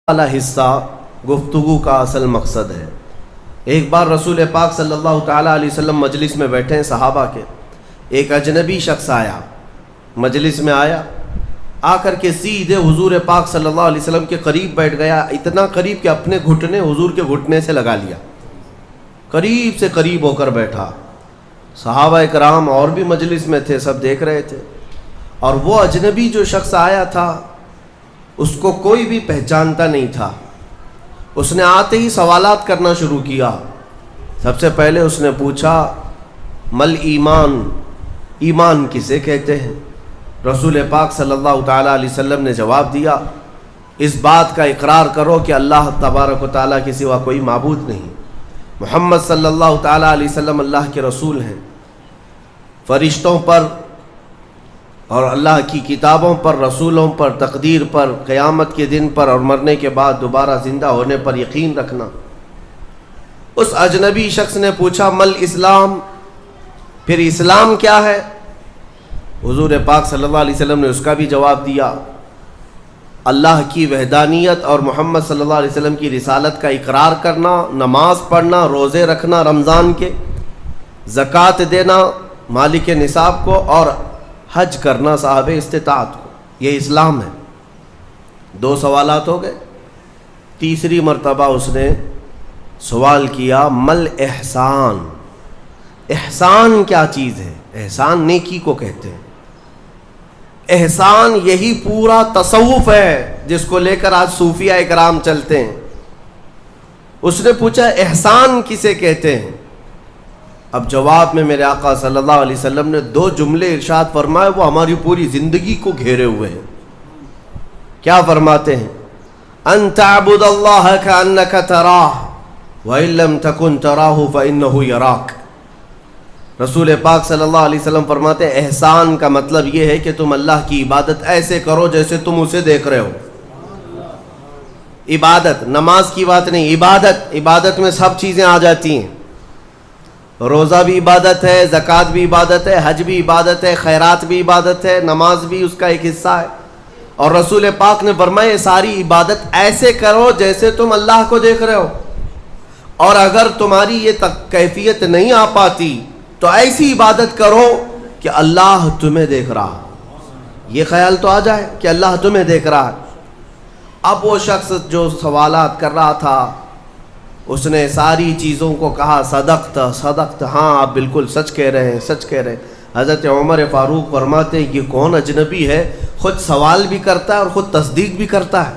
والا حصہ گفتگو کا اصل مقصد ہے۔ ایک بار رسول پاک صلی اللہ تعالیٰ علیہ وسلم مجلس میں بیٹھے ہیں صحابہ کے، ایک اجنبی شخص آیا، مجلس میں آیا، آ کر کے سیدھے حضور پاک صلی اللہ علیہ وسلم کے قریب بیٹھ گیا، اتنا قریب کہ اپنے گھٹنے حضور کے گھٹنے سے لگا لیا، قریب سے قریب ہو کر بیٹھا۔ صحابہ کرام اور بھی مجلس میں تھے، سب دیکھ رہے تھے، اور وہ اجنبی جو شخص آیا تھا اس کو کوئی بھی پہچانتا نہیں تھا۔ اس نے آتے ہی سوالات کرنا شروع کیا۔ سب سے پہلے اس نے پوچھا مل ایمان، ایمان کسے کہتے ہیں؟ رسول پاک صلی اللہ تعالیٰ علیہ وسلم نے جواب دیا، اس بات کا اقرار کرو کہ اللہ تبارک و تعالیٰ کے سوا کوئی معبود نہیں، محمد صلی اللہ تعالیٰ علیہ وسلم اللہ کے رسول ہیں، فرشتوں پر اور اللہ کی کتابوں پر، رسولوں پر، تقدیر پر، قیامت کے دن پر اور مرنے کے بعد دوبارہ زندہ ہونے پر یقین رکھنا۔ اس اجنبی شخص نے پوچھا مل اسلام، پھر اسلام کیا ہے؟ حضور پاک صلی اللہ علیہ وسلم نے اس کا بھی جواب دیا، اللہ کی وحدانیت اور محمد صلی اللہ علیہ وسلم کی رسالت کا اقرار کرنا، نماز پڑھنا، روزے رکھنا رمضان کے، زکوٰۃ دینا مالک نصاب کو، اور حج کرنا صاحب استطاعت کو، یہ اسلام ہے۔ دو سوالات ہو گئے۔ تیسری مرتبہ اس نے سوال کیا مل احسان، احسان کیا چیز ہے؟ احسان نیکی کو کہتے ہیں، احسان یہی پورا تصوف ہے جس کو لے کر آج صوفیہ اکرام چلتے ہیں۔ اس نے پوچھا احسان کسے کہتے ہیں؟ اب جواب میں میرے آقا صلی اللہ علیہ وسلم نے دو جملے ارشاد فرمائے، وہ ہماری پوری زندگی کو گھیرے ہوئے ہیں۔ کیا فرماتے ہیں؟ ان تعبد اللہ کأنک تراہ وإن لم تکن تراہ فإنہ یراک۔ رسول پاک صلی اللہ علیہ وسلم فرماتے ہیں احسان کا مطلب یہ ہے کہ تم اللہ کی عبادت ایسے کرو جیسے تم اسے دیکھ رہے ہو۔ عبادت، نماز کی بات نہیں، عبادت، عبادت میں سب چیزیں آ جاتی ہیں۔ روزہ بھی عبادت ہے، زکوٰۃ بھی عبادت ہے، حج بھی عبادت ہے، خیرات بھی عبادت ہے، نماز بھی اس کا ایک حصہ ہے۔ اور رسول پاک نے فرمایا یہ ساری عبادت ایسے کرو جیسے تم اللہ کو دیکھ رہے ہو، اور اگر تمہاری یہ کیفیت نہیں آ پاتی تو ایسی عبادت کرو کہ اللہ تمہیں دیکھ رہا، یہ خیال تو آ جائے کہ اللہ تمہیں دیکھ رہا ہے۔ اب وہ شخص جو سوالات کر رہا تھا اس نے ساری چیزوں کو کہا صدقت صدقت، ہاں آپ بالکل سچ کہہ رہے ہیں، سچ کہہ رہے ہیں۔ حضرت عمر فاروق فرماتے ہیں یہ کون اجنبی ہے، خود سوال بھی کرتا ہے اور خود تصدیق بھی کرتا ہے۔